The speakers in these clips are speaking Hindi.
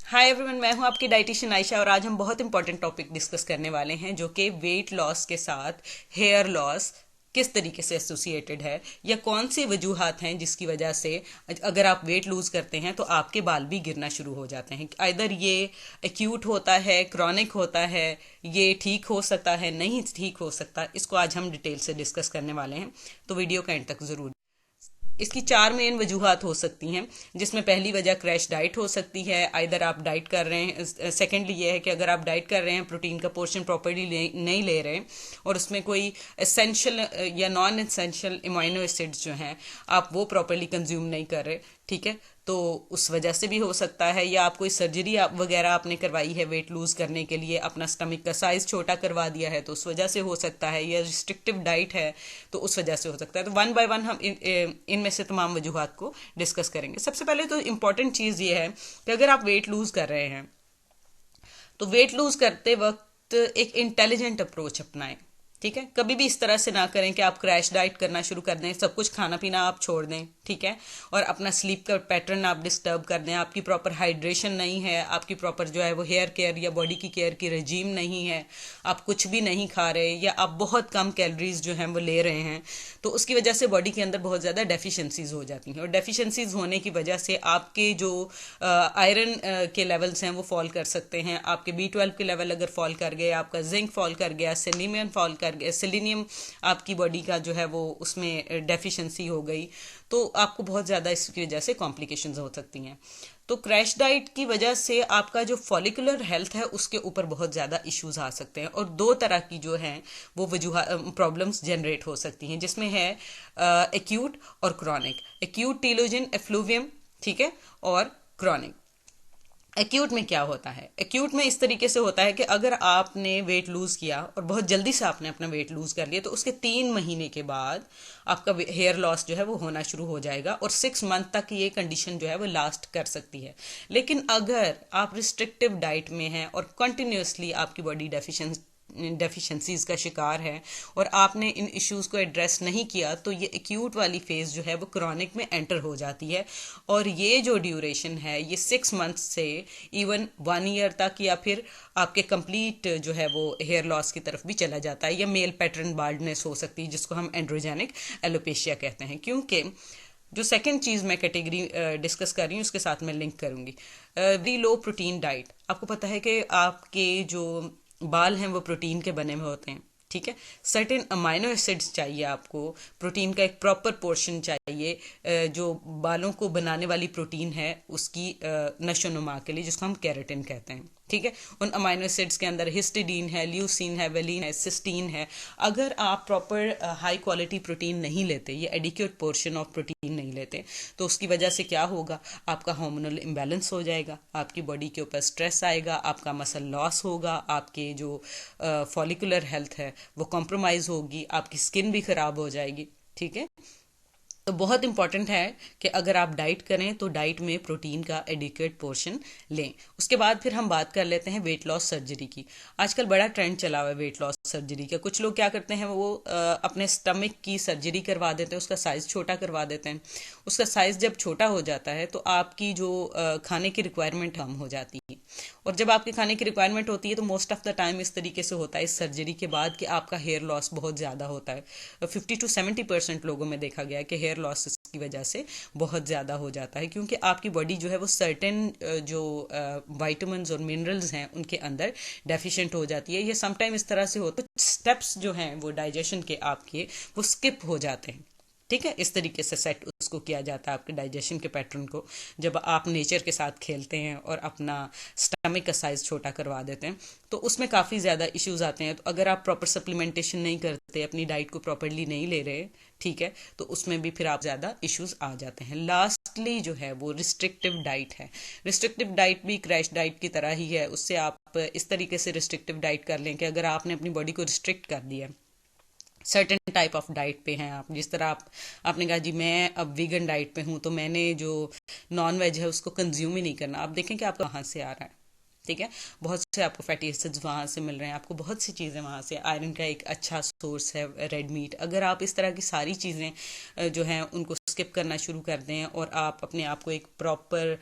हाय एवरीवन, मैं हूं आपकी डाइटिशियन आयशा और आज हम बहुत इंपॉर्टेंट टॉपिक डिस्कस करने वाले हैं जो कि वेट लॉस के साथ हेयर लॉस किस तरीके से एसोसिएटेड है या कौन सी वजूहात हैं जिसकी वजह से अगर आप वेट लूज करते हैं तो आपके बाल भी गिरना शुरू हो जाते हैं। आइदर ये एक्यूट होता है, क्रॉनिक होता है, ये ठीक हो सकता है, नहीं ठीक हो सकता। इसको आज हम डिटेल से डिस्कस करने वाले हैं, तो वीडियो का एंड तक जरूर। इसकी चार मेन वजूहात हो सकती हैं, जिसमें पहली वजह क्रैश डाइट हो सकती है। आइदर आप डाइट कर रहे हैं, सेकेंडली ये है कि अगर आप डाइट कर रहे हैं, प्रोटीन का पोर्शन प्रॉपरली नहीं ले रहे हैं और उसमें कोई एसेंशियल या नॉन एसेंशियल इमाइनो एसिड्स जो हैं आप वो प्रॉपरली कंज्यूम नहीं कर रहे, ठीक है, तो उस वजह से भी हो सकता है। या आप कोई सर्जरी वगैरह आपने करवाई है वेट लूज करने के लिए, अपना स्टमक का साइज छोटा करवा दिया है तो उस वजह से हो सकता है। या रिस्ट्रिक्टिव डाइट है तो उस वजह से हो सकता है। तो वन बाय वन हम इनमें से तमाम वजूहात को डिस्कस करेंगे। सबसे पहले तो इम्पॉर्टेंट चीज़ ये है कि अगर आप वेट लूज कर रहे हैं तो वेट लूज करते वक्त एक इंटेलिजेंट अप्रोच अपनाएं, ठीक है। कभी भी इस तरह से ना करें कि आप क्रैश डाइट करना शुरू कर दें, सब कुछ खाना पीना आप छोड़ दें, ठीक है, और अपना स्लीप का पैटर्न आप डिस्टर्ब कर दें। आपकी प्रॉपर हाइड्रेशन नहीं है, आपकी प्रॉपर जो है वो हेयर केयर या बॉडी की केयर की रजीम नहीं है, आप कुछ भी नहीं खा रहे या आप बहुत कम कैलोरीज जो हैं वो ले रहे हैं, तो उसकी वजह से बॉडी के अंदर बहुत ज़्यादा डेफिशिएंसीज हो जाती हैं। और डेफिशिएंसीज होने की वजह से आपके जो आयरन के लेवल्स हैं वो फॉल कर सकते हैं। आपके B12 के लेवल अगर फॉल कर गए, आपका जिंक फॉल कर गया, सेलेनियम फॉल कर गया, सेलेनियम आपकी बॉडी का जो है वो उसमें डेफिशिएंसी हो गई, तो आपको बहुत ज़्यादा इसकी वजह से कॉम्प्लिकेशंस हो सकती हैं। तो क्रैश डाइट की वजह से आपका जो फॉलिकुलर हेल्थ है उसके ऊपर बहुत ज़्यादा इश्यूज आ सकते हैं। और दो तरह की जो हैं वो वजूह प्रॉब्लम्स जनरेट हो सकती हैं, जिसमें है एक्यूट और क्रॉनिक। एक्यूट टीलोजन एफ्लूवियम, ठीक है, और क्रॉनिक। एक्यूट में क्या होता है? एक्यूट में इस तरीके से होता है कि अगर आपने वेट लूज किया और बहुत जल्दी से आपने अपना वेट लूज कर लिया तो उसके 3 महीने के बाद आपका हेयर लॉस जो है वो होना शुरू हो जाएगा और 6 मंथ तक ये कंडीशन जो है वो लास्ट कर सकती है। लेकिन अगर आप रिस्ट्रिक्टिव डाइट में हैं और कंटिन्यूसली आपकी बॉडी डेफिशिएंसीज का शिकार है और आपने इन इश्यूज को एड्रेस नहीं किया तो ये एक्यूट वाली फेज जो है वो क्रॉनिक में एंटर हो जाती है। और ये जो ड्यूरेशन है ये 6 मंथ से इवन 1 ईयर तक या फिर आपके कंप्लीट जो है वो हेयर लॉस की तरफ भी चला जाता है। या मेल पैटर्न बाल्डनेस हो सकती है जिसको हम एंड्रोजेनिक एलोपेशिया कहते हैं। क्योंकि जो सेकंड चीज़ मैं कैटेगरी डिस्कस कर रही हूँ उसके साथ मैं लिंक करूँगी। Very low protein diet. आपको पता है कि आपके जो बाल हैं वो प्रोटीन के बने हुए होते हैं, ठीक है। सर्टेन अमाइनो एसिड्स चाहिए आपको, प्रोटीन का एक प्रॉपर पोर्शन चाहिए जो बालों को बनाने वाली प्रोटीन है उसकी नशो नुमा के लिए, जिसको हम केराटिन कहते हैं, ठीक है। उन अमाइनो एसिड्स के अंदर हिस्टिडीन है, ल्यूसीन है, वेलिन है, सिस्टीन है। अगर आप प्रॉपर हाई क्वालिटी प्रोटीन नहीं लेते, ये एडिक्वेट पोर्शन ऑफ प्रोटीन नहीं लेते, तो उसकी वजह से क्या होगा? आपका हार्मोनल इम्बैलेंस हो जाएगा, आपकी बॉडी के ऊपर स्ट्रेस आएगा, आपका मसल लॉस होगा, आपके जो फॉलिकुलर हेल्थ है वो कॉम्प्रोमाइज़ होगी, आपकी स्किन भी ख़राब हो जाएगी, ठीक है। तो बहुत इंपॉर्टेंट है कि अगर आप डाइट करें तो डाइट में प्रोटीन का एडिक्वेट पोर्शन लें। उसके बाद फिर हम बात कर लेते हैं वेट लॉस सर्जरी की। आजकल बड़ा ट्रेंड चला हुआ है वेट लॉस सर्जरी का। कुछ लोग क्या करते हैं, वो अपने स्टमक की सर्जरी करवा देते हैं, उसका साइज़ छोटा करवा देते हैं। उसका साइज़ जब छोटा हो जाता है तो आपकी जो खाने की रिक्वायरमेंट कम हो जाती है। और जब आपके खाने की रिक्वायरमेंट होती है तो मोस्ट ऑफ द टाइम इस तरीके से होता है इस सर्जरी के बाद कि आपका हेयर लॉस बहुत ज़्यादा होता है। 50 to 70% लोगों में देखा गया है कि हेयर लॉस की वजह से बहुत ज़्यादा हो जाता है, क्योंकि आपकी बॉडी जो है वो सर्टेन जो वाइटामिन्स और मिनरल्स हैं उनके अंदर डेफिशिएंट हो जाती है। ये समटाइम इस तरह से होता है, स्टेप्स जो हैं वो डाइजेशन के आपके वो स्किप हो जाते हैं, ठीक है। इस तरीके से सेट उसको किया जाता है आपके डाइजेशन के पैटर्न को, जब आप नेचर के साथ खेलते हैं और अपना स्टमक का साइज छोटा करवा देते हैं तो उसमें काफ़ी ज़्यादा इश्यूज आते हैं। तो अगर आप प्रॉपर सप्लीमेंटेशन नहीं करते, अपनी डाइट को प्रॉपरली नहीं ले रहे, ठीक है, तो उसमें भी फिर आप ज़्यादा इश्यूज आ जाते हैं। लास्टली जो है वो रिस्ट्रिक्टिव डाइट है। रिस्ट्रिक्टिव डाइट भी क्रैश डाइट की तरह ही है। उससे आप इस तरीके से रिस्ट्रिक्टिव डाइट कर लें कि अगर आपने अपनी बॉडी को रिस्ट्रिक्ट कर दिया, सर्टेन टाइप ऑफ डाइट पे हैं आप, जिस तरह आपने कहा जी मैं अब वीगन डाइट पे हूँ तो मैंने जो नॉन वेज है उसको कंज्यूम ही नहीं करना। आप देखें कि आपका कहाँ से आ रहा है, ठीक है। बहुत से आपको फैटी एसिड्स वहाँ से मिल रहे हैं, आपको बहुत सी चीज़ें वहाँ से, आयरन का एक अच्छा सोर्स है रेड मीट। अगर आप इस तरह की सारी चीज़ें जो हैं उनको स्किप करना शुरू कर दें और आप अपने आप को एक प्रॉपर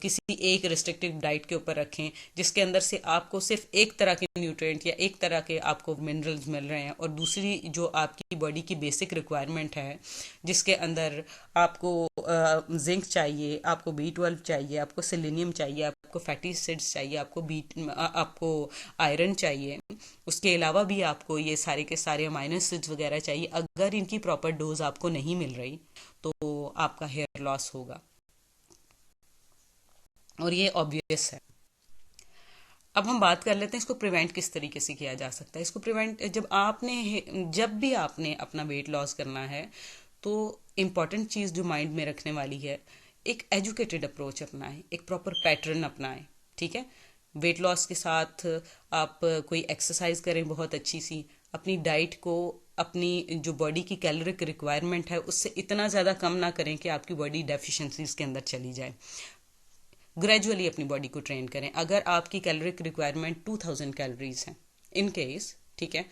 किसी एक रिस्ट्रिक्टिव डाइट के ऊपर रखें जिसके अंदर से आपको सिर्फ एक तरह के न्यूट्रिएंट या एक तरह के आपको मिनरल्स मिल रहे हैं, और दूसरी जो आपकी बॉडी की बेसिक रिक्वायरमेंट है जिसके अंदर आपको जिंक चाहिए, आपको B12 चाहिए, आपको सेलेनियम चाहिए, आपको फैटी एसिड्स चाहिए, आपको आयरन चाहिए, उसके अलावा भी आपको ये सारे के सारे अमाइनो एसिड्स वगैरह चाहिए। अगर इनकी प्रॉपर डोज आपको नहीं मिल रही तो आपका हेयर लॉस होगा, और ये ऑब्वियस है। अब हम बात कर लेते हैं इसको प्रिवेंट किस तरीके से किया जा सकता है। इसको प्रिवेंट जब भी आपने अपना वेट लॉस करना है तो इम्पॉर्टेंट चीज़ जो माइंड में रखने वाली है, एक एजुकेटेड अप्रोच अपनाएं, एक प्रॉपर पैटर्न अपनाएं। ठीक है। वेट लॉस के साथ आप कोई एक्सरसाइज करें बहुत अच्छी सी, अपनी डाइट को अपनी जो बॉडी की कैलोरिक रिक्वायरमेंट है उससे इतना ज़्यादा कम ना करें कि आपकी बॉडी डेफिशिएंसीज के अंदर चली जाए। ग्रेजुअली अपनी बॉडी को ट्रेन करें। अगर आपकी कैलोरिक रिक्वायरमेंट 2000 कैलोरीज है इन केस, ठीक है,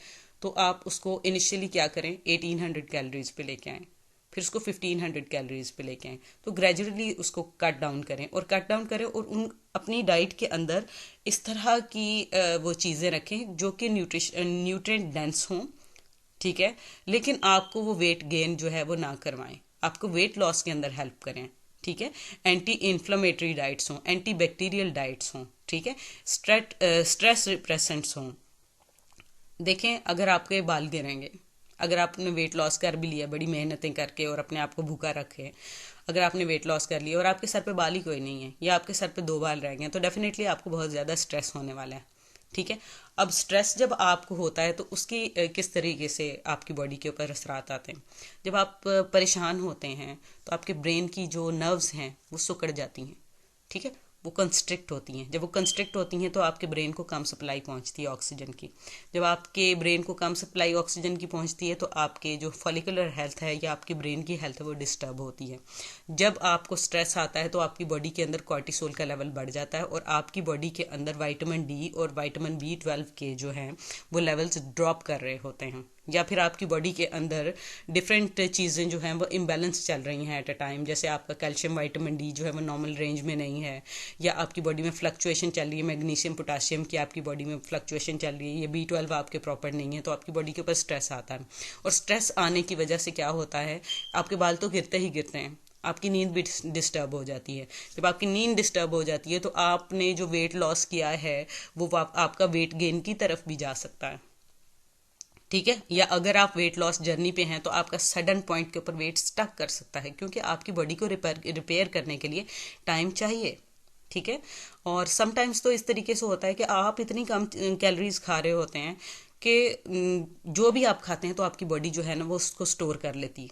तो आप उसको इनिशियली क्या करें, 1800 कैलोरीज पे लेके आएँ, फिर उसको 1500 कैलोरीज पे लेके आएँ। तो ग्रेजुअली उसको कट डाउन करें और उन अपनी डाइट के अंदर इस तरह की वो चीज़ें रखें जो कि न्यूट्रिएंट डेंस हों। ठीक है। लेकिन आपको वो वेट गेन जो है वो ना करवाएं, आपको वेट लॉस के अंदर हेल्प करें। ठीक है। एंटी इन्फ्लेमेटरी डाइट्स हों, एंटी बैक्टीरियल डाइट्स हों। ठीक है। स्ट्रेस रिप्रेसेंट्स हों। देखें, अगर आपके बाल गिरेंगे, अगर आपने वेट लॉस कर भी लिया बड़ी मेहनतें करके और अपने आप को भूखा रखे, अगर आपने वेट लॉस कर लिया और आपके सर पे बाल ही कोई नहीं है या आपके सर पे 2 बाल रह गए, तो डेफिनेटली आपको बहुत ज़्यादा स्ट्रेस होने वाला है। ठीक है। अब स्ट्रेस जब आपको होता है तो उसकी किस तरीके से आपकी बॉडी के ऊपर असरात आते हैं। जब आप परेशान होते हैं तो आपके ब्रेन की जो नर्व्स हैं वो सिकुड़ जाती हैं। ठीक है। वो कंस्ट्रिक्ट होती हैं। जब वो कंस्ट्रिक्ट होती हैं तो आपके ब्रेन को कम सप्लाई पहुंचती है ऑक्सीजन की। जब आपके ब्रेन को कम सप्लाई ऑक्सीजन की पहुंचती है तो आपके जो फॉलिकुलर हेल्थ है या आपके ब्रेन की हेल्थ है वो डिस्टर्ब होती है। जब आपको स्ट्रेस आता है तो आपकी बॉडी के अंदर कॉर्टिसोल का लेवल बढ़ जाता है और आपकी बॉडी के अंदर विटामिन डी और विटामिन B12 के जो हैं वो लेवल्स ड्रॉप कर रहे होते हैं, या फिर आपकी बॉडी के अंदर डिफरेंट चीज़ें जो हैं वो इम्बैलेंस चल रही हैं एट अ टाइम। जैसे आपका कैल्शियम विटामिन डी जो है वो नॉर्मल रेंज में नहीं है, या आपकी बॉडी में फ्लक्चुएशन चल रही है, मैग्नीशियम पोटाशियम की आपकी बॉडी में फ्लक्चुएशन चल रही है, ये B12 आपके प्रॉपर नहीं है, तो आपकी बॉडी के ऊपर स्ट्रेस आता है। और स्ट्रेस आने की वजह से क्या होता है, आपके बाल तो गिरते ही गिरते हैं, आपकी नींद भी डिस्टर्ब हो जाती है। जब आपकी नींद डिस्टर्ब हो जाती है तो आपने जो वेट लॉस किया है वो आपका वेट गेन की तरफ भी जा सकता है। ठीक है। या अगर आप वेट लॉस जर्नी पे हैं तो आपका सडन पॉइंट के ऊपर वेट स्टक कर सकता है, क्योंकि आपकी बॉडी को रिपेयर करने के लिए टाइम चाहिए। ठीक है। और समटाइम्स तो इस तरीके से होता है कि आप इतनी कम कैलोरीज खा रहे होते हैं कि जो भी आप खाते हैं तो आपकी बॉडी जो है ना वो उसको स्टोर कर लेती है।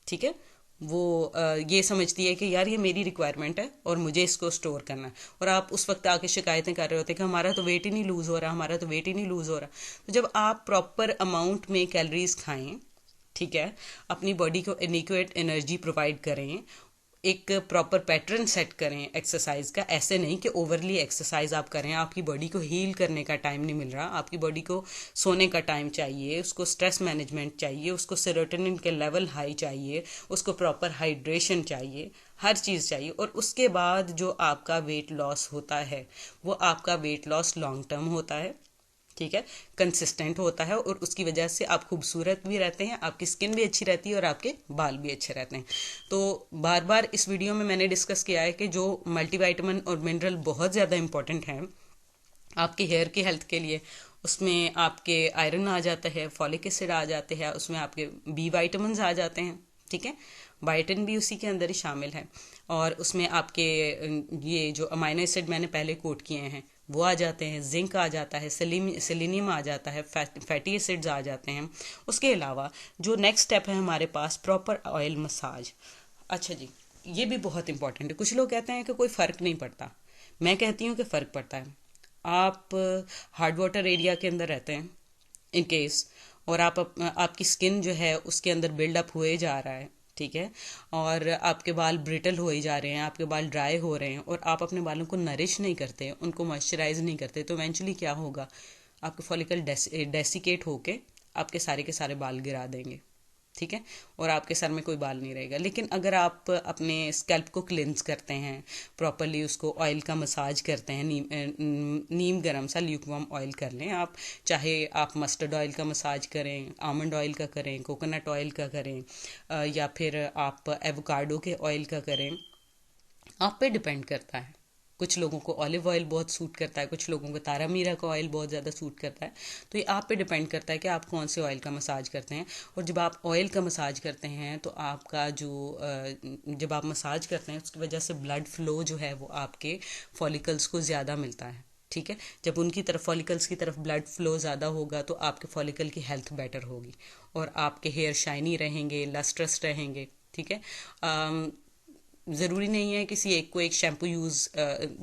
ठीक है। वो ये समझती है कि यार ये मेरी रिक्वायरमेंट है और मुझे इसको स्टोर करना है, और आप उस वक्त आके शिकायतें कर रहे होते हैं कि हमारा तो वेट ही नहीं लूज हो रहा, हमारा तो वेट ही नहीं लूज हो रहा। तो जब आप प्रॉपर अमाउंट में कैलोरीज खाएं, ठीक है, अपनी बॉडी को इनिक्वेट एनर्जी प्रोवाइड करें, एक प्रॉपर पैटर्न सेट करें एक्सरसाइज का। ऐसे नहीं कि ओवरली एक्सरसाइज आप करें, आपकी बॉडी को हील करने का टाइम नहीं मिल रहा, आपकी बॉडी को सोने का टाइम चाहिए, उसको स्ट्रेस मैनेजमेंट चाहिए, उसको सेरोटोनिन के लेवल हाई चाहिए, उसको प्रॉपर हाइड्रेशन चाहिए, हर चीज़ चाहिए। और उसके बाद जो आपका वेट लॉस होता है वो आपका वेट लॉस लॉन्ग टर्म होता है। ठीक है। कंसिस्टेंट होता है और उसकी वजह से आप खूबसूरत भी रहते हैं, आपकी स्किन भी अच्छी रहती है और आपके बाल भी अच्छे रहते हैं। तो बार बार इस वीडियो में मैंने डिस्कस किया है कि जो मल्टीविटामिन और मिनरल बहुत ज़्यादा इंपॉर्टेंट हैं आपके हेयर की हेल्थ के लिए, उसमें आपके आयरन आ जाता है, फॉलिक एसिड आ जाते हैं, उसमें आपके B विटामिन आ जाते हैं। ठीक है। बायोटिन भी उसी के अंदर ही शामिल है, और उसमें आपके ये जो अमाइनो एसिड मैंने पहले कोट किए हैं वो आ जाते हैं, जिंक आ जाता है, सेलेनियम आ जाता है, फैटी एसिड्स आ जाते हैं। उसके अलावा जो नेक्स्ट स्टेप है हमारे पास, प्रॉपर ऑयल मसाज। अच्छा जी, ये भी बहुत इंपॉर्टेंट है। कुछ लोग कहते हैं कि कोई फ़र्क नहीं पड़ता, मैं कहती हूँ कि फ़र्क पड़ता है। आप हार्ड वाटर एरिया के अंदर रहते हैं इन केस, और आपकी स्किन जो है उसके अंदर बिल्डअप हुए जा रहा है, ठीक है, और आपके बाल ब्रिटल हो ही जा रहे हैं, आपके बाल ड्राई हो रहे हैं और आप अपने बालों को नरिश नहीं करते, उनको मॉइस्चराइज नहीं करते, तो इवेंचुअली क्या होगा, आपके फॉलिकल डेसिकेट होके आपके के सारे बाल गिरा देंगे। ठीक है, और आपके सर में कोई बाल नहीं रहेगा। लेकिन अगर आप अपने स्कैल्प को क्लिनज करते हैं प्रॉपरली, उसको ऑयल का मसाज करते हैं, नीम गरम सा ल्यूकवार्म ऑयल कर लें आप, चाहे आप मस्टर्ड ऑयल का मसाज करें, आमंड ऑयल का करें, कोकोनट ऑयल का करें, या फिर आप एवोकाडो के ऑयल का करें, आप पे डिपेंड करता है। कुछ लोगों को ऑलिव ऑयल बहुत सूट करता है, कुछ लोगों को तारा मीरा का ऑयल बहुत ज़्यादा सूट करता है। तो ये आप पे डिपेंड करता है कि आप कौन से ऑयल का मसाज करते हैं। और जब आप ऑयल का मसाज करते हैं तो आपका जो जब आप मसाज करते हैं उसकी वजह से ब्लड फ्लो जो है वो आपके फॉलिकल्स को ज़्यादा मिलता है। ठीक है, जब उनकी तरफ फॉलिकल्स की तरफ ब्लड फ्लो ज़्यादा होगा तो आपके फॉलिकल की हेल्थ बेटर होगी और आपके हेयर शाइनी रहेंगे, लस्ट्रस रहेंगे। ठीक है, ज़रूरी नहीं है किसी एक को एक शैम्पू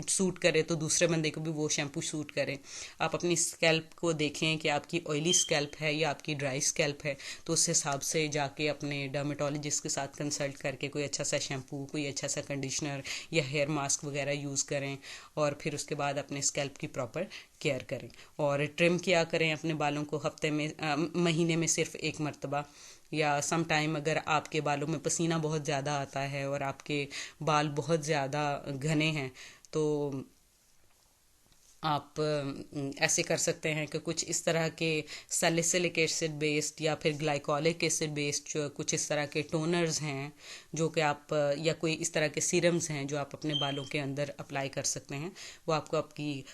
सूट करे तो दूसरे बंदे को भी वो शैम्पू सूट करे। आप अपनी स्कैल्प को देखें कि आपकी ऑयली स्कैल्प है या आपकी ड्राई स्कैल्प है, तो उस हिसाब से जाके अपने डर्मेटोलॉजिस्ट के साथ कंसल्ट करके कोई अच्छा सा शैम्पू, कोई अच्छा सा कंडीशनर या हेयर मास्क वगैरह यूज़ करें और फिर उसके बाद अपने स्कैल्प की प्रॉपर केयर करें। और ट्रिम किया करें अपने बालों को हफ्ते में महीने में सिर्फ एक मरतबा, या सम टाइम अगर आपके बालों में पसीना बहुत ज़्यादा आता है और आपके बाल बहुत ज़्यादा घने हैं तो आप ऐसे कर सकते हैं कि कुछ इस तरह के सैलिसिलिक एसिड बेस्ड या फिर ग्लाइकोलिक एसिड बेस्ड जो कुछ इस तरह के टोनर्स हैं जो कि आप या कोई इस तरह के सीरम्स हैं जो आप अपने बालों के अंदर अप्लाई कर सकते हैं। वो आपको आपकी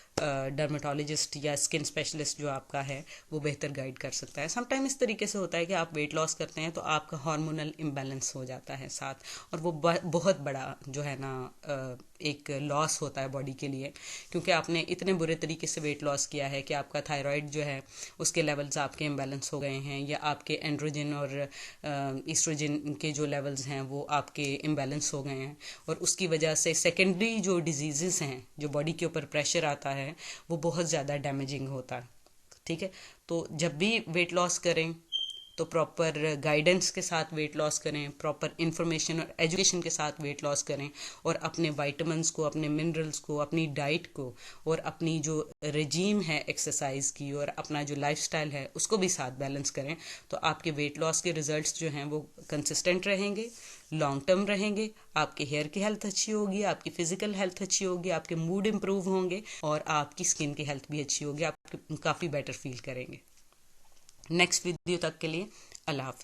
डर्मेटोलॉजिस्ट या स्किन स्पेशलिस्ट जो आपका है वो बेहतर गाइड कर सकता है। समटाइम इस तरीके से होता है कि आप वेट लॉस करते हैं तो आपका हार्मोनल इम्बैलेंस हो जाता है साथ, और वो बहुत बड़ा जो है ना एक लॉस होता है बॉडी के लिए, क्योंकि आपने इतने बुरे तरीके से वेट लॉस किया है कि आपका थायराइड जो है उसके लेवल्स आपके इम्बैलेंस हो गए हैं, या आपके एंड्रोजन और ईस्ट्रोजन के जो लेवल्स हैं वो आपके इम्बैलेंस हो गए हैं, और उसकी वजह से सेकेंडरी जो डिजीज़ हैं जो बॉडी के ऊपर प्रेशर आता है वो बहुत ज़्यादा डैमेजिंग होता है। ठीक है, तो जब भी वेट लॉस करें तो प्रॉपर गाइडेंस के साथ वेट लॉस करें, प्रॉपर इंफॉर्मेशन और एजुकेशन के साथ वेट लॉस करें, और अपने वाइटामिन्स को, अपने मिनरल्स को, अपनी डाइट को और अपनी जो रेजीम है एक्सरसाइज की और अपना जो लाइफस्टाइल है उसको भी साथ बैलेंस करें, तो आपके वेट लॉस के रिजल्ट्स जो हैं वो कंसिस्टेंट रहेंगे, लॉन्ग टर्म रहेंगे, आपके हेयर की हेल्थ अच्छी होगी, आपकी फिजिकल हेल्थ अच्छी होगी, आपके मूड इंप्रूव होंगे और आपकी स्किन की हेल्थ भी अच्छी होगी, आप काफ़ी बेटर फील करेंगे। नेक्स्ट वीडियो तक के लिए अल्लाह हाफ़िज़।